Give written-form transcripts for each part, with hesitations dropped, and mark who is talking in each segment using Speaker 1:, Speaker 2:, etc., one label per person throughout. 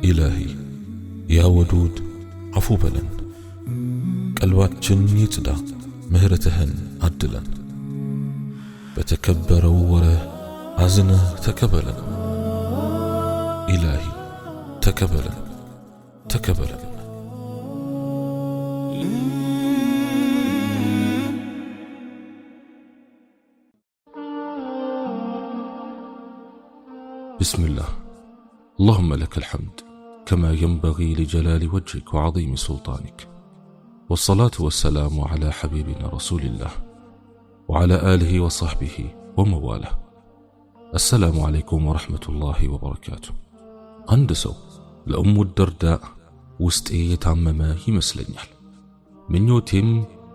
Speaker 1: إلهي يا ودود عفو بلن قلباتችን ይጽዳ ምህረትህን አድለን በተከበረው ወርህ አዝነህ ተቀበለን ኢላሂ ተቀበለን ተቀበለን بسم الله اللهم لك الحمد كما ينبغي لجلال وجهك وعظيم سلطانك والصلاة والسلام على حبيبنا رسول الله وعلى آله وصحبه ومواله السلام عليكم ورحمة الله وبركاته عند سو لأم الدرداء وستئي يتعمم يمسلنيال من يوتيم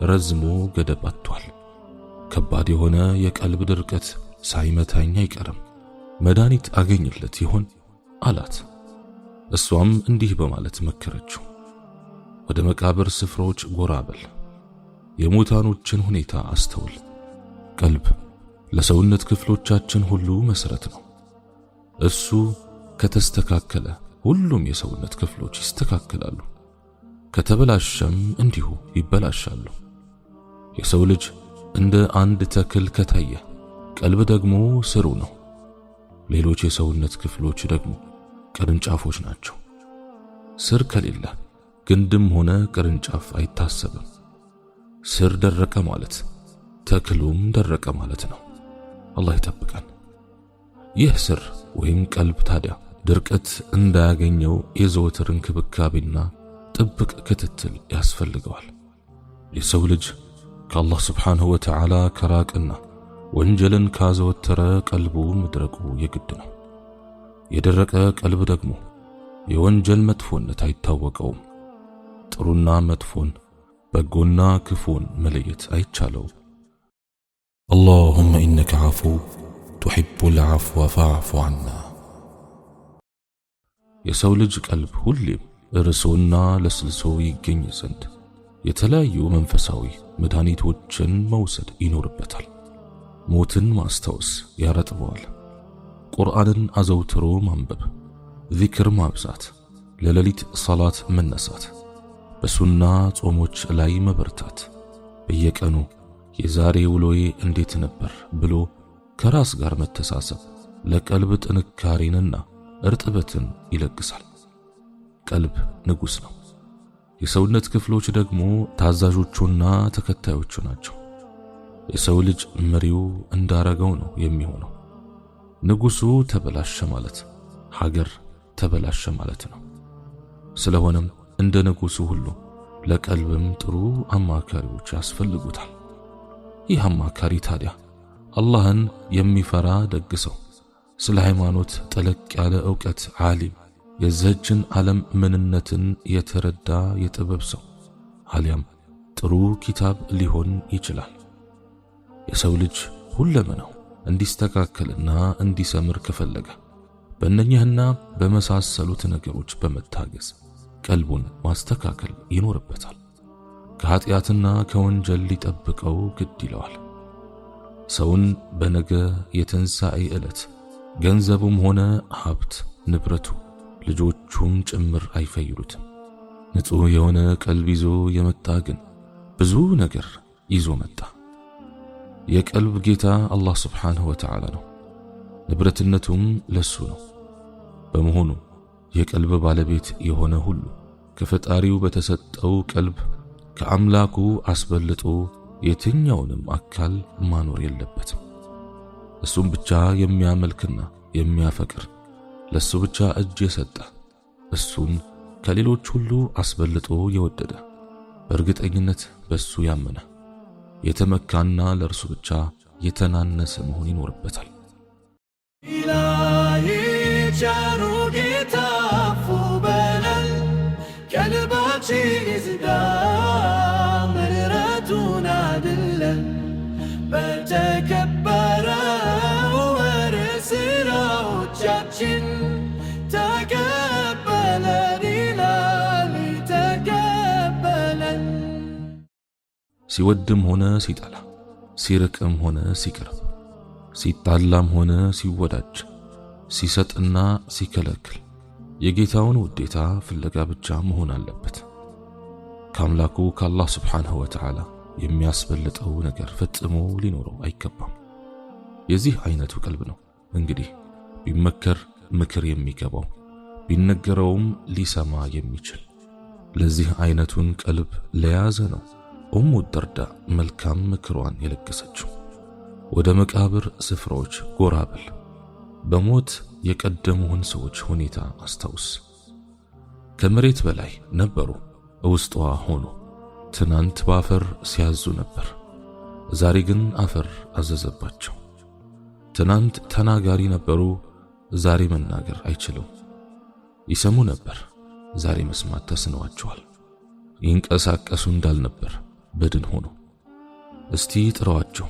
Speaker 1: رزمو قدب أطوال كبادي هنا يكالب دركت سايمتين يكرم መድኃኒት አገኝለት ይሆን አላት። እሷም እንዲህ በማለት መከረችው፣ ወደ መቃብር ስፍራዎች ጎራ በል፣ የሙታኖችን ሁኔታ አስተውል። ቀልብ ለሰውነት ክፍሎቻችን ሁሉ መሰረት ነው። እሱ ከተስተካከለ ሁሉም የሰውነት ክፍሎች ይስተካከላሉ፣ ከተበላሸም እንዲሁ ይበላሻሉ። የሰው ልጅ እንደ አንድ ተክል ከታየ ቀልብ ደግሞ ስሩ ነው። ሌሎች የሰውነት ክፍሎች ደግሞ ቅርንጫፎች ናቸው። ስር ከሌለ ግንድም ሆነ ቅርንጫፍ አይታሰብም። ስር ደረቀ ማለት ተክሉም ደረቀ ማለት ነው። አላህ ይጠብቀን። ይህ ስር ወይም ቀልብ ታዲያ ድርቀት እንዳያገኘው የዘወትር እንክብካቤና ጥብቅ ክትትል ያስፈልገዋል። የሰው ልጅ ከአላህ ስብሓንሁ ወተዓላ ከራቅና ወንጀልን ካዘወተረ ቀልቡ መድረቁ የግድ ነው። የደረቀ ቀልብ ደግሞ የወንጀል መጥፎነት አይታወቀውም። ጥሩና መጥፎን በጎና ክፉን መለየት አይቻለውም። اللهم إنك عفو تحب العفو فاعف عنا የሰው ልጅ ቀልብ ሁሌም እርሶና ለስልሶ ይገኝ ዘንድ የተለያዩ መንፈሳዊ መድኃኒቶችን መውሰድ ይኖርበታል። ሞትን ማስታወስ ያረጥበዋል። ቁርአንን አዘውትሮ ማንበብ፣ ዚክር ማብዛት፣ ለሌሊት ሰላት መነሳት፣ በሱና ጾሞች ላይ መበርታት፣ በየቀኑ የዛሬ ውሎዬ እንዴት ነበር ብሎ ከራስ ጋር መተሳሰብ ለቀልብ ጥንካሬንና እርጥበትን ይለግሳል። ቀልብ ንጉስ ነው። የሰውነት ክፍሎች ደግሞ ታዛዦቹና ተከታዮቹ ናቸው። የሰው ልጅ መሪው እንዳረገው ነው የሚሆነው። ንጉሱ ተበላሸ ማለት ሀገር ተበላሸ ማለት ነው። ስለሆነም እንደ ንጉሱ ሁሉ ለቀልብም ጥሩ አማካሪዎች ያስፈልጉታል። ይህ አማካሪ ታዲያ አላህን የሚፈራ ደግ ሰው፣ ስለ ሃይማኖት ጠለቅ ያለ ዕውቀት ዓሊም፣ የዚህችን ዓለም ምንነትን የተረዳ የጥበብ ሰው አሊያም ጥሩ ኪታብ ሊሆን ይችላል። የሰው ልጅ ሁለመናው እንዲስተካከልና እንዲሰምር ከፈለገ በእነኚህና በመሳሰሉት ነገሮች በመታገዝ ቀልቡን ማስተካከል ይኖርበታል። ከኃጢአትና ከወንጀል ሊጠብቀው ግድ ይለዋል። ሰውን በነገ የትንሣኤ ዕለት ገንዘቡም ሆነ ሀብት ንብረቱ ልጆቹም ጭምር አይፈይዱትም። ንጹሕ የሆነ ቀልብ ይዞ የመጣ ግን ብዙ ነገር ይዞ መጣ። የቀልብ ጌታ አላህ ስብሓንሁ ወተዓላ ነው። ንብረትነቱም ለሱ ነው። በመሆኑ የቀልብ ባለቤት የሆነ ሁሉ ከፈጣሪው በተሰጠው ቀልብ ከአምላኩ አስበልጦ የትኛውንም አካል ማኖር የለበትም። እሱም ብቻ የሚያመልክና የሚያፈቅር፣ ለሱ ብቻ እጅ የሰጠ፣ እሱን ከሌሎች ሁሉ አስበልጦ የወደደ፣ በእርግጠኝነት በሱ ያመነ የተመካና ለእርሱ ብቻ የተናነሰ መሆን ይኖርበታል።
Speaker 2: ኢላሂ ቸሩ ጌታ አፉ በለን፣ ቀልባችን ይዝጋ ምሕረቱን አድለን፣ በተከበረው ወር ስራዎቻችን ተቀበለን ኢላሂ ተቀበለን።
Speaker 1: ሲወድም ሆነ ሲጠላ፣ ሲርቅም ሆነ ሲቀርብ፣ ሲጣላም ሆነ ሲወዳጅ ሲሰጥና ሲከለክል የጌታውን ውዴታ ፍለጋ ብቻ መሆን አለበት። ከአምላኩ ከአላህ ስብሓንሁ ወተዓላ የሚያስበልጠው ነገር ፈጽሞ ሊኖረው አይገባም። የዚህ አይነቱ ቀልብ ነው እንግዲህ ቢመከር ምክር የሚገባው፣ ቢነገረውም ሊሰማ የሚችል። ለዚህ አይነቱን ቀልብ ለያዘ ነው ኡሙ ደርዳ መልካም ምክሯን የለገሰችው። ወደ መቃብር ስፍራዎች ጎራ በል፣ በሞት የቀደሙህን ሰዎች ሁኔታ አስታውስ። ከመሬት በላይ ነበሩ ውስጧ ሆኖ ትናንት በአፈር ሲያዙ ነበር፣ ዛሬ ግን አፈር አዘዘባቸው። ትናንት ተናጋሪ ነበሩ፣ ዛሬ መናገር አይችሉም። ይሰሙ ነበር፣ ዛሬ መስማት ተስነዋቸዋል። ይንቀሳቀሱ እንዳልነበር በድን ሆኖ። እስቲ ጥሯቸው፣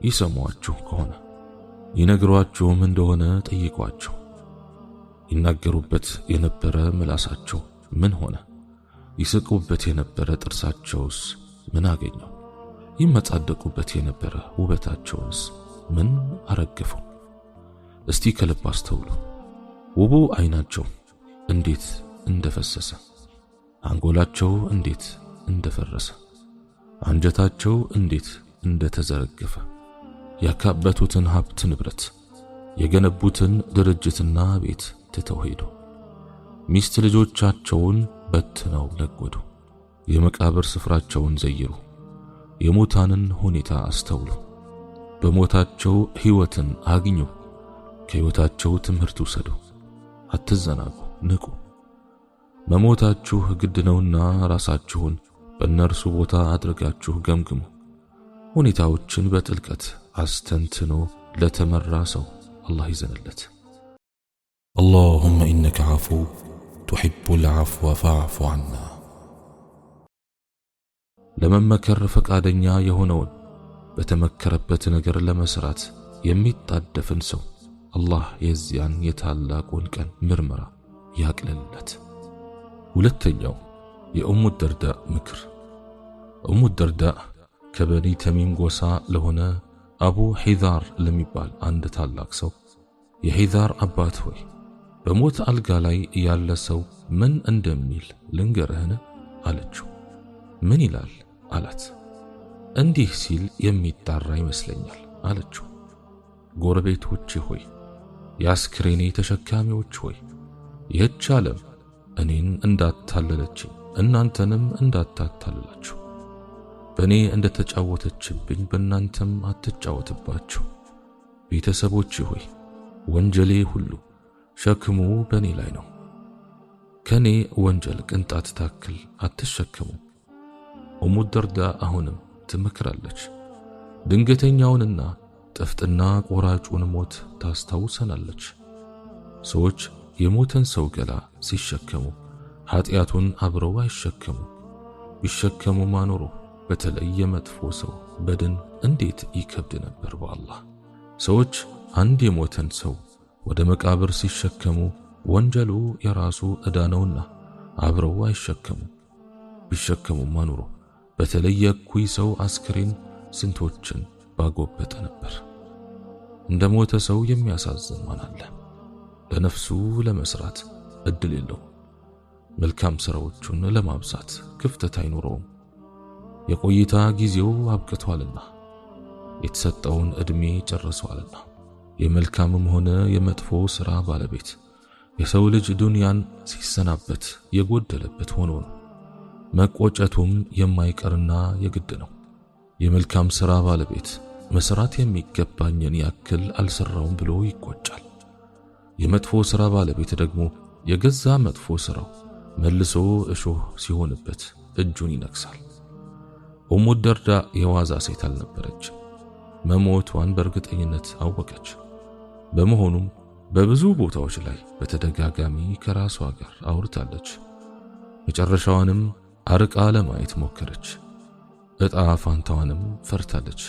Speaker 1: ይሰሟችሁ ከሆነ ይነግሯችሁም እንደሆነ ጠይቋቸው። ይናገሩበት የነበረ ምላሳቸው ምን ሆነ? ይስቁበት የነበረ ጥርሳቸውስ ምን አገኘው? ይመጻደቁበት የነበረ ውበታቸውስ ምን አረገፈው? እስቲ ከልብ አስተውሉ። ውቡ አይናቸው እንዴት እንደፈሰሰ፣ አንጎላቸው እንዴት እንደፈረሰ፣ አንጀታቸው እንዴት እንደተዘረገፈ፣ ያካበቱትን ሀብት ንብረት፣ የገነቡትን ድርጅትና ቤት ትተው ሄዱ። ሚስት ልጆቻቸውን በትነው ነጎዱ። የመቃብር ስፍራቸውን ዘይሩ። የሞታንን ሁኔታ አስተውሉ። በሞታቸው ሕይወትን አግኙ። ከሕይወታቸው ትምህርት ውሰዱ። አትዘናጉ፣ ንቁ። መሞታችሁ ግድ ነውና ራሳችሁን በእነርሱ ቦታ አድርጋችሁ ገምግሙ። ሁኔታዎችን በጥልቀት አስተንትኖ ለተመራ ሰው አላህ ይዘንለት።
Speaker 3: اللهم إنك عفو تحب العفو فاعف عنا።
Speaker 1: ለመመከር ፈቃደኛ የሆነውን በተመከረበት ነገር ለመስራት የሚጣደፍን ሰው አላህ የዚያን የታላቁን ቀን ምርመራ ያቅልልለት። ሁለተኛው የኡሙ ደርዳ ምክር። ኡሙ ደርዳ ከበኒ ተሚም ጎሳ ለሆነ አቡ ሒዛር ለሚባል አንድ ታላቅ ሰው የሒዛር አባት ሆይ በሞት አልጋ ላይ ያለ ሰው ምን እንደሚል ልንገርህን አለችው። ምን ይላል አላት። እንዲህ ሲል የሚጣራ ይመስለኛል አለችው። ጎረቤቶቼ ሆይ፣ የአስክሬኔ ተሸካሚዎች ሆይ፣ ይህች ዓለም እኔን እንዳታለለችኝ እናንተንም እንዳታታልላችሁ። በእኔ እንደተጫወተችብኝ በእናንተም አትጫወትባችሁ። ቤተሰቦቼ ሆይ፣ ወንጀሌ ሁሉ ሸክሙ በእኔ ላይ ነው። ከኔ ወንጀል ቅንጣት ታክል አትሸከሙ። ኡሙ ደርዳ አሁንም ትመክራለች። ድንገተኛውንና ጥፍጥና ቆራጩን ሞት ታስታውሰናለች። ሰዎች የሞተን ሰው ገላ ሲሸከሙ ኃጢአቱን አብረው አይሸከሙ። ቢሸከሙ ማኖሮ በተለይ የመጥፎ ሰው በድን እንዴት ይከብድ ነበር በአላህ። ሰዎች አንድ የሞተን ሰው ወደ መቃብር ሲሸከሙ ወንጀሉ የራሱ ዕዳ ነውና አብረው አይሸከሙ። ቢሸከሙ ማኖሮ በተለይ የእኩይ ሰው አስክሬን ስንቶችን ባጎበጠ ነበር። እንደ ሞተ ሰው የሚያሳዝን ማን አለ? ለነፍሱ ለመስራት እድል የለው። መልካም ሥራዎቹን ለማብዛት ክፍተት አይኖረውም። የቆይታ ጊዜው አብቅቷልና የተሰጠውን ዕድሜ ጨርሷልና። የመልካምም ሆነ የመጥፎ ሥራ ባለቤት የሰው ልጅ ዱንያን ሲሰናበት የጎደለበት ሆኖ ነው። መቆጨቱም የማይቀርና የግድ ነው። የመልካም ሥራ ባለቤት መስራት የሚገባኝን ያክል አልሰራውም ብሎ ይቆጫል። የመጥፎ ሥራ ባለቤት ደግሞ የገዛ መጥፎ ሥራው መልሶ እሾህ ሲሆንበት እጁን ይነክሳል። ኡሙ ደርዳ የዋዛ ሴት አልነበረች። መሞቷን በእርግጠኝነት አወቀች። በመሆኑም በብዙ ቦታዎች ላይ በተደጋጋሚ ከራሷ ጋር አውርታለች። መጨረሻዋንም አርቃ ለማየት ሞከረች። ዕጣ ፋንታዋንም ፈርታለች።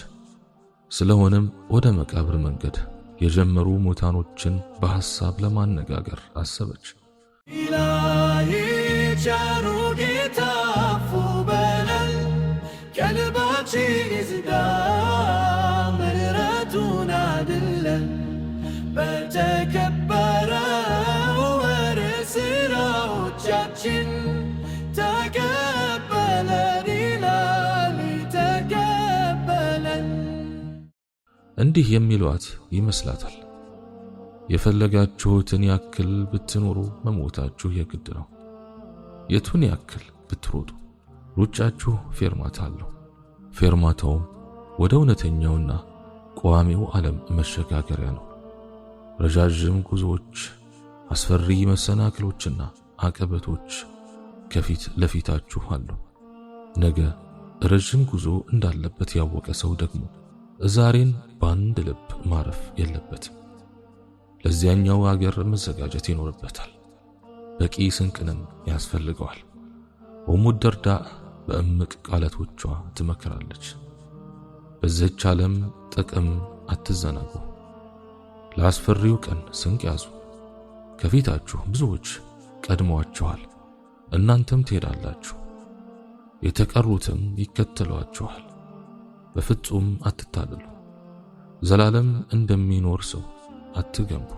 Speaker 1: ስለሆነም ወደ መቃብር መንገድ የጀመሩ ሙታኖችን በሐሳብ ለማነጋገር አሰበች።
Speaker 2: ኢላሂ ቸሩ ጌታ አፉ በለን፣ ቀልባችን ይዝጋ ምሕረቱን አድለን። በተከበረ ዱዓችን ተቀበለን ይላል ተቀበለን።
Speaker 1: እንዲህ የሚሏት ይመስላታል። የፈለጋችሁትን ያክል ብትኖሩ መሞታችሁ የግድ ነው። የቱን ያክል ብትሮጡ ሩጫችሁ ፌርማታ አለው። ፌርማታውም ወደ እውነተኛውና ቋሚው ዓለም መሸጋገሪያ ነው። ረዣዥም ጉዞዎች፣ አስፈሪ መሰናክሎችና አቀበቶች ከፊት ለፊታችሁ አሉ። ነገ ረዥም ጉዞ እንዳለበት ያወቀ ሰው ደግሞ ዛሬን በአንድ ልብ ማረፍ የለበትም። ለዚያኛው አገር መዘጋጀት ይኖርበታል። በቂ ስንቅንም ያስፈልገዋል። ኡሙ ደርዳ በእምቅ ቃላቶቿ ትመክራለች። በዚህች ዓለም ጥቅም አትዘናጉ። ለአስፈሪው ቀን ስንቅ ያዙ። ከፊታችሁ ብዙዎች ቀድመዋችኋል፣ እናንተም ትሄዳላችሁ፣ የተቀሩትም ይከተሏችኋል። በፍጹም አትታለሉ። ዘላለም እንደሚኖር ሰው አትገንቡ።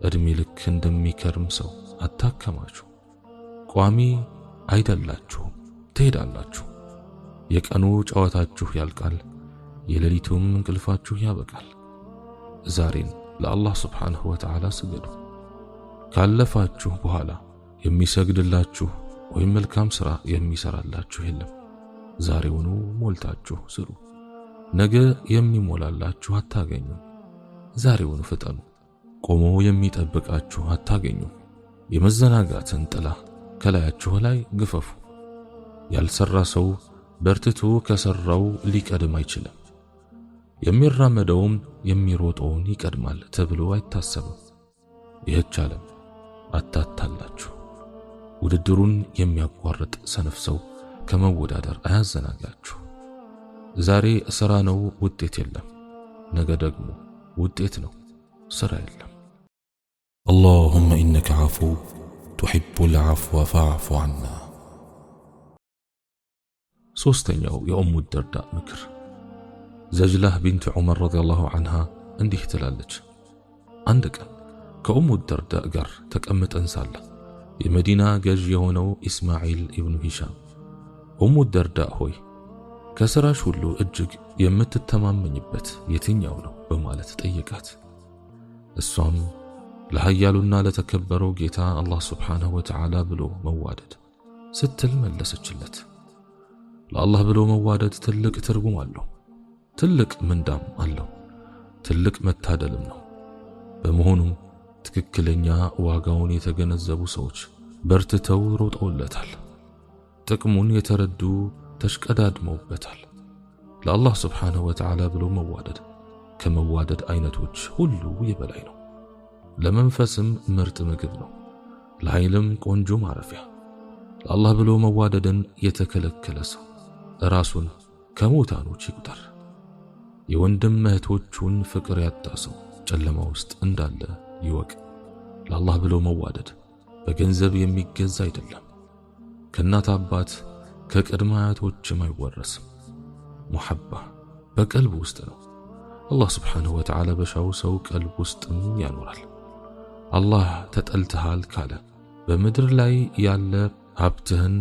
Speaker 1: እድሜ ልክ እንደሚከርም ሰው አታከማቹ። ቋሚ አይደላችሁም፣ ትሄዳላችሁ። የቀኑ ጨዋታችሁ ያልቃል፣ የሌሊቱም እንቅልፋችሁ ያበቃል። ዛሬን ለአላህ ስብሓንሁ ወተዓላ ስገዱ። ካለፋችሁ በኋላ የሚሰግድላችሁ ወይም መልካም ሥራ የሚሰራላችሁ የለም። ዛሬውኑ ሞልታችሁ ስሩ። ነገ የሚሞላላችሁ አታገኙ። ዛሬውኑ ፍጠኑ። ቆሞ የሚጠብቃችሁ አታገኙ። የመዘናጋትን ጥላ ከላያችሁ ላይ ግፈፉ። ያልሰራ ሰው በርትቶ ከሰራው ሊቀድም አይችልም። የሚራመደውም የሚሮጠውን ይቀድማል ተብሎ አይታሰብም። ይህች ዓለም አታታላችሁ። ውድድሩን የሚያቋርጥ ሰነፍ ሰው ከመወዳደር አያዘናጋችሁ። ዛሬ ሥራ ነው፣ ውጤት የለም። ነገ ደግሞ ውጤት ነው፣ ሥራ የለም።
Speaker 3: اللهم إنك عفو تحب العفو فاعف عنا.
Speaker 1: ሶስተኛው የኡሙ ደርዳ ምክር ዘጅላህ ቢንት ዑመር ረዲየላሁ ዐንሃ እንዲህ ትላለች። አንድ ቀን ከኡሙ ደርዳ ጋር ተቀምጠን ሳለ የመዲና ገዥ የሆነው ኢስማዒል ኢብኑ ሂሻም ኡሙ ደርዳ ሆይ ከሥራሽ ሁሉ እጅግ የምትተማመኝበት የትኛው ነው በማለት ጠየቃት። እሷም ለኃያሉና ለተከበረው ጌታ አላህ ስብሓንሁ ወተዓላ ብሎ መዋደድ ስትል መለሰችለት። ለአላህ ብሎ መዋደድ ትልቅ ትርጉም አለው፣ ትልቅ ምንዳም አለው፣ ትልቅ መታደልም ነው። በመሆኑም ትክክለኛ ዋጋውን የተገነዘቡ ሰዎች በርትተው ሮጠውለታል። ጥቅሙን የተረዱ ተሽቀዳድመውበታል። ለአላህ ስብሓንሁ ወተዓላ ብሎ መዋደድ ከመዋደድ አይነቶች ሁሉ የበላይ ነው። ለመንፈስም ምርጥ ምግብ ነው፣ ለኃይልም ቆንጆ ማረፊያ። ለአላህ ብሎ መዋደድን የተከለከለ ሰው ራሱን ከሙታኖች ይቁጠር። የወንድም እህቶቹን ፍቅር ያጣ ሰው ጨለማ ውስጥ እንዳለ ይወቅ። ለአላህ ብሎ መዋደድ በገንዘብ የሚገዛ አይደለም። ከእናት አባት ከቅድመ አያቶችም አይወረስም። ሙሐባ በቀልብ ውስጥ ነው። አላህ ስብሓንሁ ወተዓላ በሻው ሰው ቀልብ ውስጥም ያኖራል። አላህ ተጠልተሃል ካለ በምድር ላይ ያለ ሀብትህን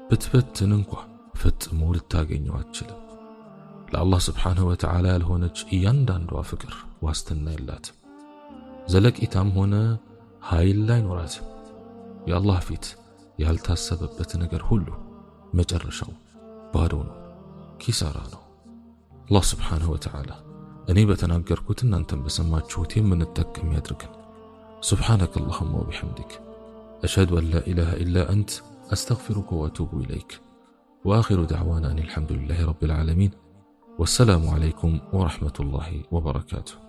Speaker 1: ብትበትን እንኳ ፈጽሞ ልታገኘው አትችልም። ለአላህ ስብሓንሁ ወተዓላ ያልሆነች እያንዳንዷ ፍቅር ዋስትና የላትም። ዘለቂታም ሆነ ኃይል አይኖራትም። የአላህ ፊት ያልታሰበበት ነገር ሁሉ መጨረሻው ባዶ ነው፣ ኪሳራ ነው። አላህ ስብሓንሁ ወተዓላ እኔ በተናገርኩት እናንተም በሰማችሁት የምንጠቀም ያድርገን። سبحانك اللهم وبحمدك أشهد أن لا إله إلا أنت أستغفرك وأتوب إليك وآخر دعوانا أن الحمد لله رب العالمين والسلام عليكم ورحمة الله وبركاته.